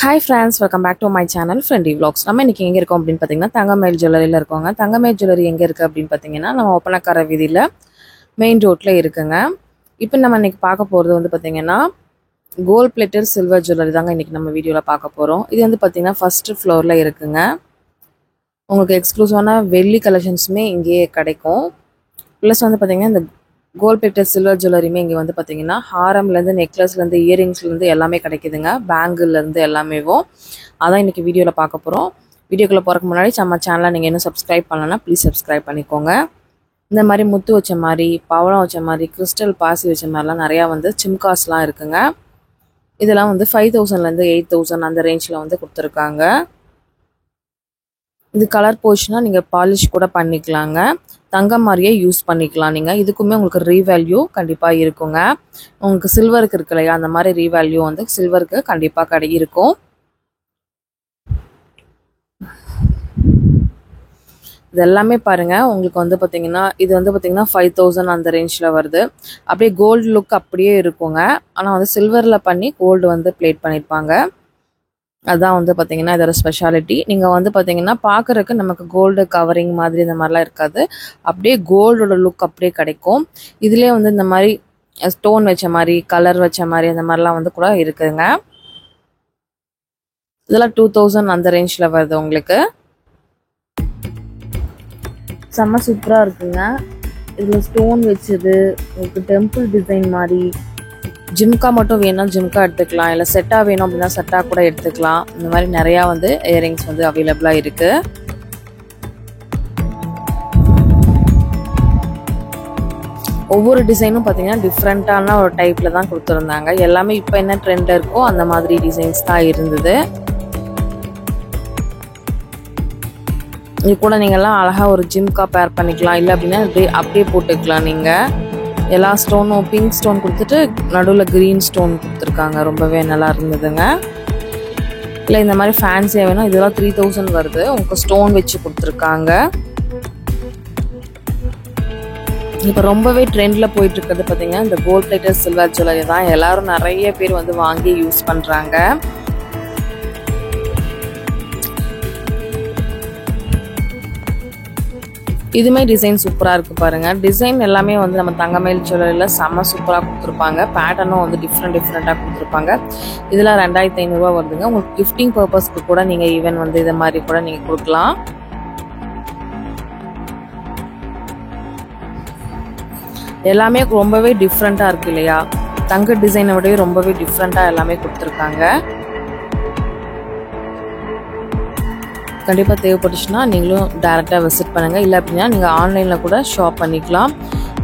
Hi friends, welcome back to my channel Friendly Vlogs. நம்ம இன்னைக்கு எங்க இருக்கோம் அப்படினு பாத்தீங்கன்னா தங்கமயில் ஜுவல்லரியில இருக்கோங்க. தங்கமயில் ஜுவல்லரி எங்க இருக்கு அப்படினு பாத்தீங்கன்னா நம்ம ஒப்பனக்கார வீதியில மெயின் ரோட்ல இருக்குங்க. இப்போ நம்ம இன்னைக்கு பார்க்க போறது வந்து பாத்தீங்கன்னா கோல்ட் பிளேட்டட் சில்வர் ஜுவல்லரி தாங்க இன்னைக்கு நம்ம வீடியோல பார்க்க போறோம். இது வந்து பாத்தீங்கன்னா ஃபர்ஸ்ட் ஃப்ளோர்ல இருக்குங்க. உங்களுக்கு எக்ஸ்க்ளூசிவான வெள்ளி கலெக்ஷன்ஸ்மே இங்கேயே கிடைக்கும். ப்ளஸ் வந்து பாத்தீங்கன்னா இந்த கோல்ட் பிளேட்டட் சில்வர் ஜுவல்லரிமே இங்கே வந்து பார்த்தீங்கன்னா ஹாரம்லேருந்து நெக்லஸ்லேருந்து இயரிங்ஸ்லேருந்து எல்லாமே கிடைக்குதுங்க. பேங்கிள்லேருந்து எல்லாமேவும் அதான் இன்றைக்கி வீடியோவில் பார்க்க போகிறோம். வீடியோக்குள்ளே போகிறதுக்கு முன்னாடி நம்ம சேனலை நீங்கள் இன்னும் சப்ஸ்கிரைப் பண்ணலன்னா ப்ளீஸ் சப்ஸ்கிரைப் பண்ணிக்கோங்க. இந்த மாதிரி முத்து வச்ச மாதிரி, பவளம் வச்ச மாதிரி, கிறிஸ்டல் பாசி வச்ச மாதிரிலாம் நிறையா வந்து சிம்காஸ்லாம் இருக்குங்க. இதெல்லாம் வந்து 5000லேருந்து 8000 அந்த ரேஞ்சில் வந்து கொடுத்துருக்காங்க. இது கலர் போச்சுன்னா நீங்கள் பாலிஷ் கூட பண்ணிக்கலாங்க. தங்கம் மாதிரியே யூஸ் பண்ணிக்கலாம். நீங்கள் இதுக்குமே உங்களுக்கு ரீவேல்யூ கண்டிப்பாக இருக்குங்க. உங்களுக்கு சில்வருக்கு இருக்கு இல்லையா, அந்த மாதிரி ரீவேல்யூ வந்து சில்வருக்கு கண்டிப்பாக இருக்கும். இது எல்லாமே பாருங்கள் உங்களுக்கு வந்து பார்த்தீங்கன்னா இது வந்து பார்த்தீங்கன்னா 5000 அந்த ரேஞ்சில் வருது. அப்படியே கோல்டு லுக் அப்படியே இருக்குங்க. ஆனால் வந்து சில்வரில் பண்ணி கோல்டு வந்து பிளேட் பண்ணியிருப்பாங்க. அதுதான் வந்து பார்த்தீங்கன்னா இதோட ஸ்பெஷாலிட்டி. நீங்கள் வந்து பார்த்தீங்கன்னா பார்க்குறதுக்கு நமக்கு கோல்டு கவரிங் மாதிரி இந்த மாதிரிலாம் இருக்காது. அப்படியே கோல்டோட லுக் அப்படியே கிடைக்கும். இதுலேயே வந்து இந்த மாதிரி ஸ்டோன் வச்ச மாதிரி, கலர் வச்ச மாதிரி அந்த மாதிரிலாம் வந்து கூட இருக்குதுங்க. இதெல்லாம் 2000 அந்த ரேஞ்சில் வருது உங்களுக்கு. செம்ம சூப்பராக இருக்குங்க. இதில் ஸ்டோன் வச்சது உங்களுக்கு டெம்பிள் டிசைன் மாதிரி. ஜிம்கா மட்டும் வேணும் ஜிம்கா எடுத்துக்கலாம், இல்லை செட்டாக வேணும் அப்படின்னா செட்டாக கூட எடுத்துக்கலாம். இந்த மாதிரி நிறையா வந்து இயரிங்ஸ் வந்து அவைலபிளாக இருக்குது. ஒவ்வொரு டிசைனும் பார்த்தீங்கன்னா டிஃப்ரெண்ட்டான ஒரு டைப்பில் தான் கொடுத்துருந்தாங்க. எல்லாமே இப்போ என்ன ட்ரெண்டில் இருக்கோ அந்த மாதிரி டிசைன்ஸ் தான் இருந்தது. இது கூட நீங்கள்லாம் அழகாக ஒரு ஜிம்கா பேர் பண்ணிக்கலாம், இல்லை அப்படின்னா அப்படியே போட்டுக்கலாம். நீங்கள் எல்லா ஸ்டோனும் பிங்க் ஸ்டோன் கொடுத்துட்டு நடுவில் க்ரீன் ஸ்டோன் கொடுத்துருக்காங்க. ரொம்பவே நல்லா இருந்ததுங்க. இல்லை இந்த மாதிரி ஃபேன்சியாக வேணும், இதெல்லாம் 3000 வருது. உங்களுக்கு ஸ்டோன் வச்சு கொடுத்துருக்காங்க. இப்போ ரொம்பவே ட்ரெண்டில் போயிட்டு இருக்கிறது பார்த்தீங்கன்னா இந்த கோல்ட் பிளேட்டட் சில்வர் ஜுவல்லரி தான். எல்லாரும் நிறைய பேர் வந்து வாங்கி யூஸ் பண்ணுறாங்க. இதுமே டிசைன் சூப்பராக இருக்குது பாருங்கள். டிசைன் எல்லாமே வந்து நம்ம தங்கமயில் ஜுவல்லரியில் செம்ம சூப்பராக கொடுத்துருப்பாங்க. பேட்டர்னும் வந்து டிஃப்ரெண்ட்டாக கொடுத்துருப்பாங்க. இதெல்லாம் 2500 வருதுங்க. உங்களுக்கு கிஃப்டிங் பர்பஸ்க்கு கூட நீங்கள் ஈவன் வந்து இதை மாதிரி கூட நீங்கள் கொடுக்கலாம். எல்லாமே ரொம்பவே டிஃப்ரெண்ட்டாக இருக்குது இல்லையா, தங்க டிசைனை விடவே ரொம்பவே டிஃப்ரெண்ட்டாக எல்லாமே கொடுத்துருக்காங்க. கண்டிப்பாக தேவைப்பட்டுச்சுன்னா நீங்களும் டேரெக்டாக விசிட் பண்ணுங்கள். இல்லை அப்படின்னா நீங்கள் ஆன்லைனில் கூட ஷாப் பண்ணிக்கலாம்.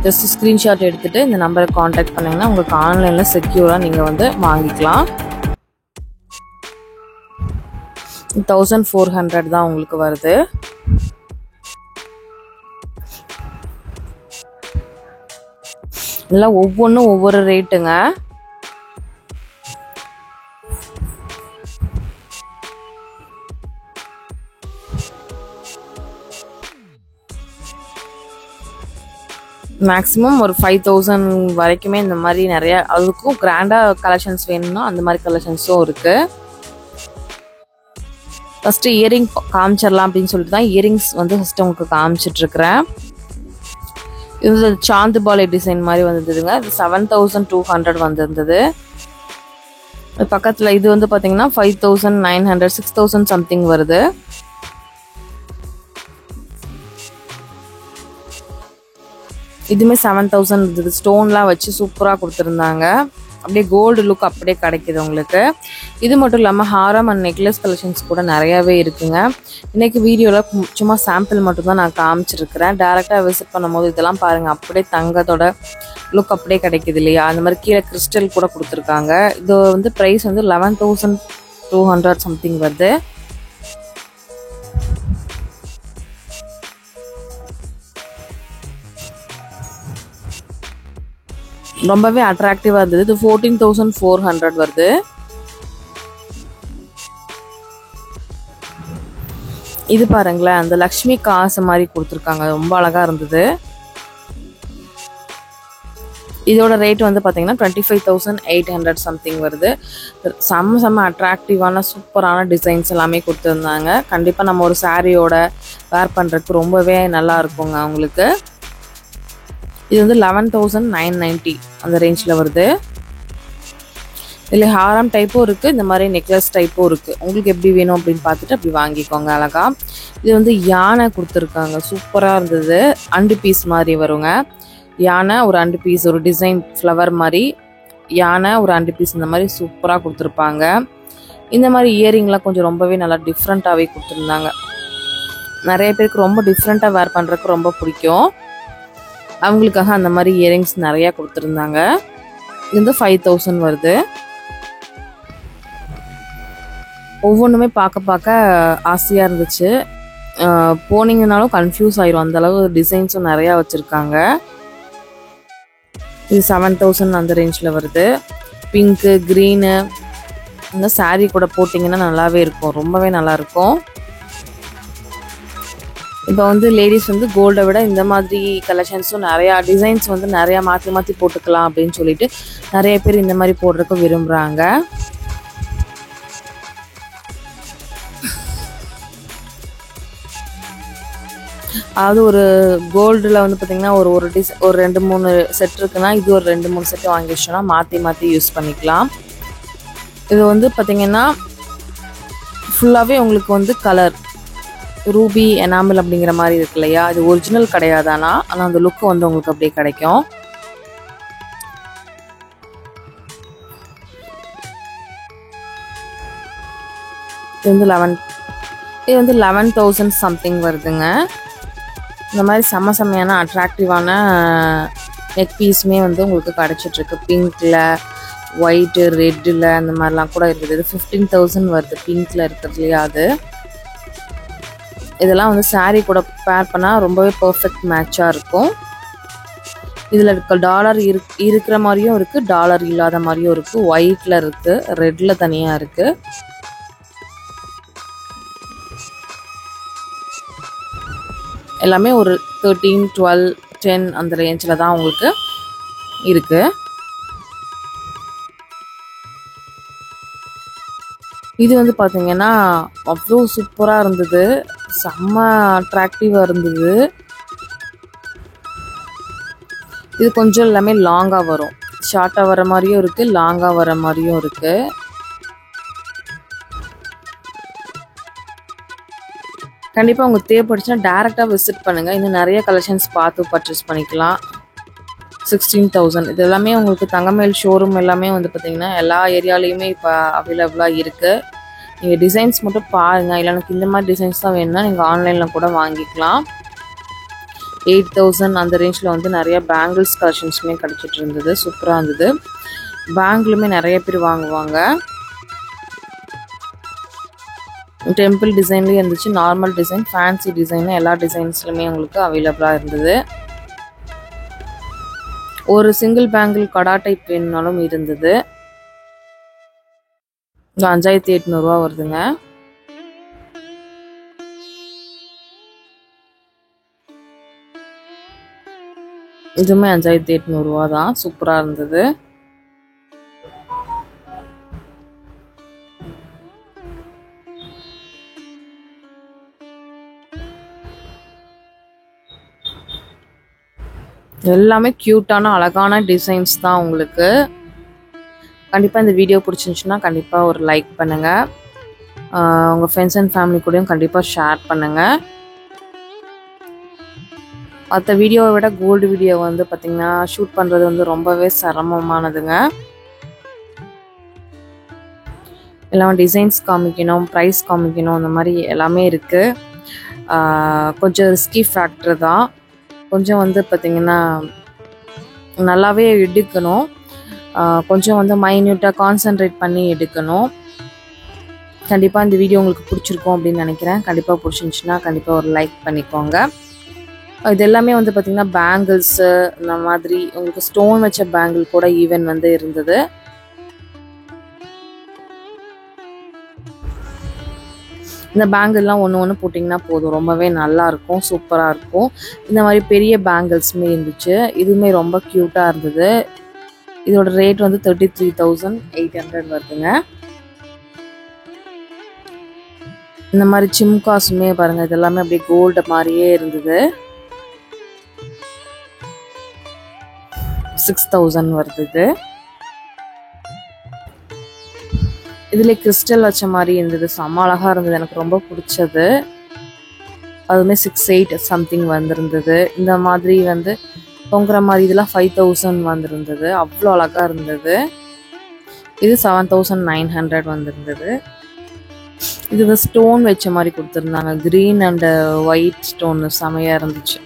ஜஸ்ட் ஸ்க்ரீன்ஷாட் எடுத்துகிட்டு இந்த நம்பரை காண்டாக்ட் பண்ணிங்கன்னா உங்களுக்கு ஆன்லைனில் செக்யூராக நீங்கள் வந்து வாங்கிக்கலாம். 1400 தான் உங்களுக்கு வருது. இதெல்லாம் ஒவ்வொன்றும் ஒவ்வொரு ரேட்டுங்க. மேக்ஸிமம் ஒரு 5000 வரைக்குமே இந்த மாதிரி நிறைய, அதுக்கும் கிராண்டாக கலெக்ஷன்ஸ் வேணும்னா அந்த மாதிரி கலெக்ஷன்ஸும் இருக்குது. ஃபஸ்ட்டு இயரிங் காமிச்சிடலாம் அப்படின்னு சொல்லிட்டு தான் இயரிங்ஸ் வந்து ஃபஸ்ட்டு உங்களுக்கு காமிச்சிட்ருக்கிறேன். இது சாந்துபாலை டிசைன் மாதிரி வந்துருந்துதுங்க. இது 7200 வந்திருந்தது. பக்கத்தில் இது வந்து பார்த்தீங்கன்னா 5900 6000 சம்திங் வருது. இதுவுமே 7000 இருந்தது. ஸ்டோன்லாம் வச்சு சூப்பராக கொடுத்துருந்தாங்க. அப்படியே கோல்டு லுக் அப்படியே கிடைக்கிது உங்களுக்கு. இது மட்டும் இல்லாமல் ஹாரம் அண்ட் நெக்லஸ் கலெக்ஷன்ஸ் கூட நிறையாவே இருக்குங்க. இன்றைக்கி வீடியோவில் சும்மா சாம்பிள் மட்டும்தான் நான் காமிச்சிருக்கிறேன். டேரெக்டாக விசிட் பண்ணும்போது இதெல்லாம் பாருங்கள், அப்படியே தங்கத்தோட லுக் அப்படியே கிடைக்கிது இல்லையா. அந்த மாதிரி கீழே கிறிஸ்டல் கூட கொடுத்துருக்காங்க. இது வந்து ப்ரைஸ் வந்து 11200 சம்திங் வருது. ரொம்பவே அட்ராக்டிவாக இருந்தது. இது 14400 வருது. இது பாருங்களேன், அந்த லக்ஷ்மி காசு மாதிரி கொடுத்துருக்காங்க. ரொம்ப அழகாக இருந்தது. இதோட ரேட் வந்து பார்த்தீங்கன்னா 25,800 சம்திங் வருது. செம்ம அட்ராக்டிவான சூப்பரான டிசைன்ஸ் எல்லாமே கொடுத்துருந்தாங்க. கண்டிப்பாக நம்ம ஒரு சாரியோட வேர் பண்ணுறதுக்கு ரொம்பவே நல்லா இருக்குங்க உங்களுக்கு. இது வந்து 11,990 அந்த ரேஞ்சில் வருது. இதில் ஹாரம் டைப்பும் இருக்குது, இந்த மாதிரி நெக்லஸ் டைப்பும் இருக்குது. உங்களுக்கு எப்படி வேணும் அப்படின்னு பார்த்துட்டு அப்படி வாங்கிக்கோங்க அழகா. இது வந்து யானை கொடுத்துருக்காங்க, சூப்பராக இருந்தது. அண்டு பீஸ் மாதிரி வருங்க. யானை ஒரு அண்டு பீஸ், ஒரு டிசைன் ஃப்ளவர் மாதிரி யானை ஒரு அண்டு பீஸ், இந்த மாதிரி சூப்பராக கொடுத்துருப்பாங்க. இந்த மாதிரி இயரிங்லாம் கொஞ்சம் ரொம்பவே நல்லா டிஃப்ரெண்ட்டாகவே கொடுத்துருந்தாங்க. நிறைய பேருக்கு ரொம்ப டிஃப்ரெண்ட்டாக வேர் பண்ணுறதுக்கு ரொம்ப பிடிக்கும். அவங்களுக்காக அந்த மாதிரி இயரிங்ஸ் நிறையா கொடுத்துருந்தாங்க. இது வந்து 5,000 வருது. ஒவ்வொன்றுமே பார்க்க ஆசையாக இருந்துச்சு. போனீங்கன்னாலும் கன்ஃபியூஸ் ஆயிரும், அந்தளவு டிசைன்ஸும் நிறையா வச்சுருக்காங்க. இது 7,000 அந்த ரேஞ்சில் வருது. பிங்க்கு, க்ரீனு இந்த சாரீ கூட போட்டிங்கன்னா நல்லாவே இருக்கும், ரொம்பவே நல்லாயிருக்கும். இப்போ வந்து லேடிஸ் வந்து கோல்டை விட இந்த மாதிரி கலெக்ஷன்ஸும் நிறையா டிசைன்ஸ் வந்து நிறையா மாற்றி போட்டுக்கலாம் அப்படின்னு சொல்லிட்டு நிறைய பேர் இந்த மாதிரி போடுறதுக்கு விரும்புகிறாங்க. அதாவது ஒரு கோல்டில் வந்து பார்த்திங்கன்னா ஒரு 2-3 செட் இருக்குன்னா இது ஒரு 2-3 செட்டு வாங்கி வச்சோன்னா மாற்றி யூஸ் பண்ணிக்கலாம். இது வந்து பார்த்திங்கன்னா ஃபுல்லாகவே உங்களுக்கு வந்து கலர் ரூபி எனாமல் அப்படிங்கிற மாதிரி இருக்கு இல்லையா, இது ஒரிஜினல் கிடையாதானா, ஆனால் அந்த லுக்கு வந்து உங்களுக்கு அப்படியே கிடைக்கும். இது வந்து 11,000 சம்திங் வருதுங்க. இந்த மாதிரி செம்மையான அட்ராக்டிவான நெக் பீஸுமே வந்து உங்களுக்கு கிடச்சிட்ருக்கு. பிங்க்கில், ஒயிட்டு, ரெட்டில் அந்த மாதிரிலாம் கூட இருக்குது. இது 15,000 வருது பிங்க்கில் இருக்கிறதுலையா. அது இதெல்லாம் வந்து சாரீ கூட பேர் பண்ணால் ரொம்பவே பர்ஃபெக்ட் மேட்சாக இருக்கும். இதில் இருக்க டாலர் இருக்கிற மாதிரியும் இருக்குது, டாலர் இல்லாத மாதிரியும் இருக்குது. ஒயிட்டில் இருக்குது, ரெட்டில் தனியாக இருக்குது. எல்லாமே ஒரு 13, 12, 10 அந்த ரேஞ்சில் தான் உங்களுக்கு இருக்குது. இது வந்து பார்த்தீங்கன்னா அவ்வளோ சூப்பராக இருந்தது, செம்ம அட்ராக்டிவாக இருந்தது. இது கொஞ்சம் எல்லாமே லாங்காக வரும், ஷார்ட்டாக வர மாதிரியும் இருக்குது, லாங்காக வர மாதிரியும் இருக்குது. கண்டிப்பாக உங்களுக்கு தேவைப்படுச்சுன்னா டேரெக்டாக விசிட் பண்ணுங்கள். இன்னும் நிறைய கலெக்ஷன்ஸ் பார்த்து பர்ச்சேஸ் பண்ணிக்கலாம். 16,000 இது எல்லாமே உங்களுக்கு தங்கமயில் ஷோரூம் எல்லாமே வந்து பார்த்திங்கன்னா எல்லா ஏரியாலையுமே இப்போ அவைலபிளாக இருக்குது. நீங்கள் டிசைன்ஸ் மட்டும் பாருங்கள். இல்லை எனக்கு இந்த மாதிரி டிசைன்ஸ் தான் வேணும்னா நீங்கள் ஆன்லைனில் கூட வாங்கிக்கலாம். 8,000 அந்த ரேஞ்சில் வந்து நிறைய பேங்கிள்ஸ் கலெக்ஷன்ஸுமே கிடச்சிட்டு இருந்தது, சூப்பராக இருந்தது. பேங்கிளுமே நிறைய பேர் வாங்குவாங்க. டெம்பிள் டிசைன்லேயும் இருந்துச்சு, நார்மல் டிசைன், ஃபேன்சி டிசைன், எல்லா டிசைன்ஸ்லையுமே உங்களுக்கு அவைலபிளாக இருந்தது. ஒரு சிங்கிள் பேங்கிள் கடா டைப் வேணுனாலும் இருந்தது. 5,800 வருதுங்க. இதுவுமே 5,800 தான், சூப்பராக இருந்தது. எல்லாமே க்யூட்டான அழகான டிசைன்ஸ் தான் உங்களுக்கு. கண்டிப்பாக இந்த வீடியோ பிடிச்சிருந்துச்சுன்னா கண்டிப்பாக ஒரு லைக் பண்ணுங்கள். உங்கள் ஃப்ரெண்ட்ஸ் அண்ட் ஃபேமிலி கூடயும் கண்டிப்பாக ஷேர் பண்ணுங்கள். மற்ற வீடியோவை விட கோல்டு வீடியோ வந்து பார்த்திங்கன்னா ஷூட் பண்ணுறது வந்து ரொம்பவே சிரமமானதுங்க. எல்லாம் டிசைன்ஸ் காமிக்கணும், ப்ரைஸ் காமிக்கணும், அந்த மாதிரி எல்லாமே இருக்குது. கொஞ்சம் ரிஸ்கி ஃபேக்டர் தான். கொஞ்சம் வந்து பார்த்திங்கன்னா நல்லாவே எடுக்கணும், கொஞ்சம் வந்து மைன்யூட்டாக கான்சன்ட்ரேட் பண்ணி எடுக்கணும். கண்டிப்பாக இந்த வீடியோ உங்களுக்கு பிடிச்சிருக்கும் அப்படின்னு நினைக்கிறேன். கண்டிப்பாக பிடிச்சிருந்துச்சுன்னா கண்டிப்பாக ஒரு லைக் பண்ணிக்கோங்க. இது எல்லாமே வந்து பார்த்திங்கன்னா பேங்கிள்ஸு, இந்த மாதிரி உங்களுக்கு ஸ்டோன் வச்ச பேங்கிள் கூட ஈவன் வந்து இருந்தது. இந்த பேங்கிள்லாம் ஒன்று ஒன்று போட்டிங்கன்னா போதும், ரொம்பவே நல்லாயிருக்கும், சூப்பராக இருக்கும். இந்த மாதிரி பெரிய பேங்கிள்ஸுமே இருந்துச்சு, இதுவுமே ரொம்ப க்யூட்டாக இருந்தது. இதோட ரேட் வந்து 33,800 வருதுங்க. இந்த மாதிரி சிம்காஸுமே பாருங்கள், இது எல்லாமே அப்படியே கோல்டு மாதிரியே இருந்தது. 6,000 வருது. இதில் கிறிஸ்டல் வச்ச மாதிரி இருந்தது, செம்ம அழகாக இருந்தது, எனக்கு ரொம்ப பிடிச்சது. அதுவுமே 6,800 சம்திங் வந்திருந்தது. இந்த மாதிரி வந்து தொங்குற மாதிரி இதெல்லாம் 5,000 வந்திருந்தது, அவ்வளோ அழகாக இருந்தது. இது 7,900 வந்திருந்தது. இது வந்து ஸ்டோன் வச்ச மாதிரி கொடுத்துருந்தாங்க, க்ரீன் அண்டு ஒயிட் ஸ்டோன், செமையாக இருந்துச்சு.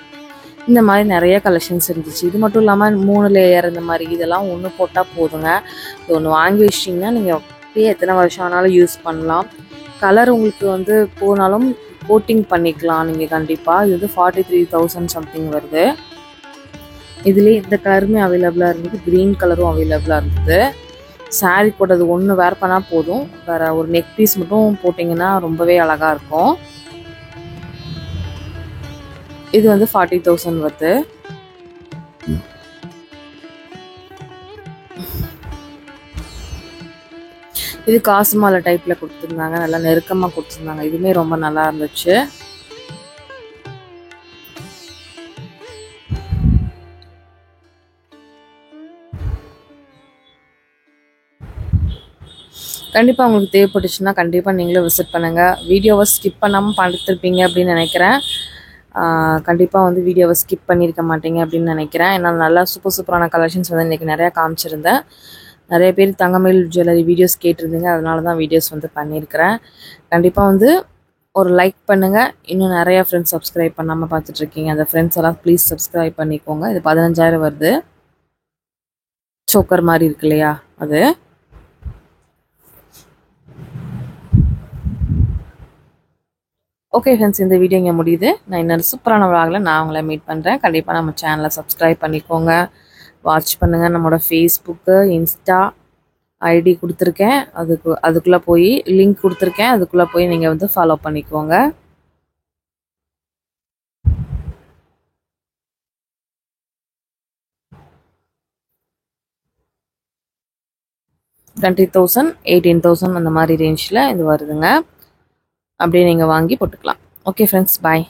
இந்த மாதிரி நிறைய கலெக்ஷன்ஸ் இருந்துச்சு. இது மட்டும் இல்லாமல் 3 லேயர் இந்த மாதிரி இதெல்லாம் ஒன்று போட்டால் போதுங்க. இது ஒன்று வாங்கி வச்சிட்டிங்கன்னா நீங்கள் அப்படியே எத்தனை வருஷம் ஆனாலும் யூஸ் பண்ணலாம். கலர் உங்களுக்கு வந்து போனாலும் கோட்டிங் பண்ணிக்கலாம் நீங்கள் கண்டிப்பாக. இது வந்து 43,000 சம்திங் வருது. இதுலேயே இந்த கலருமே அவைலபிளாக இருந்தது, க்ரீன் கலரும் அவைலபிளாக இருந்தது. சாரீ போட்டது ஒன்று வேர் பண்ணால் போதும், வேறு ஒரு நெக் பீஸ் மட்டும் போட்டிங்கன்னா ரொம்பவே அழகாக இருக்கும். இது வந்து 40,000 வருது. இது காசு மாலை டைப்பில் கொடுத்துருந்தாங்க, நல்லா நெருக்கமாக கொடுத்துருந்தாங்க, இதுவுமே ரொம்ப நல்லா இருந்துச்சு. கண்டிப்பாக உங்களுக்கு தேவைப்பட்டுச்சுன்னா கண்டிப்பாக நீங்களும் விசிட் பண்ணுங்கள். வீடியோவை ஸ்கிப் பண்ணாமல் பார்த்துருப்பீங்க அப்படின்னு நினைக்கிறேன். கண்டிப்பாக வந்து வீடியோவை ஸ்கிப் பண்ணியிருக்க மாட்டீங்க அப்படின்னு நினைக்கிறேன். ஏன்னா நல்லா சூப்பரான கலெக்ஷன்ஸ் வந்து இன்றைக்கி நிறையா காமிச்சிருந்தேன். நிறைய பேர் தங்கமயில் ஜுவல்லரி வீடியோஸ் கேட்டிருந்தீங்க, அதனால தான் வீடியோஸ் வந்து பண்ணியிருக்கிறேன். கண்டிப்பாக வந்து ஒரு லைக் பண்ணுங்கள். இன்னும் நிறையா ஃப்ரெண்ட்ஸ் சப்ஸ்கிரைப் பண்ணாமல் பார்த்துட்ருக்கீங்க, அந்த ஃப்ரெண்ட்ஸ் எல்லாம் ப்ளீஸ் சப்ஸ்கிரைப் பண்ணிக்கோங்க. இது 15,000 வருது. சோக்கர் மாதிரி இருக்கு இல்லையா அது. ஓகே ஃப்ரெண்ட்ஸ், இந்த வீடியோ இங்கே முடியுது. நான் இன்னொரு சூப்பரான விளாகில் நான் உங்களை மீட் பண்ணுறேன். கண்டிப்பாக நம்ம சேனலை சப்ஸ்கிரைப் பண்ணிக்கோங்க, வாட்ச் பண்ணுங்கள். நம்மளோட ஃபேஸ்புக்கு, இன்ஸ்டா ஐடி கொடுத்துருக்கேன், அதுக்குள்ளே போய் லிங்க் கொடுத்துருக்கேன், அதுக்குள்ளே போய் நீங்கள் வந்து ஃபாலோ பண்ணிக்கோங்க. $20,000, 18,000 அந்த மாதிரி ரேஞ்சில் இது வருதுங்க. அப்படியே நீங்கள் வாங்கி போட்டுக்கலாம். ஓகே ஃப்ரெண்ட்ஸ், பாய்.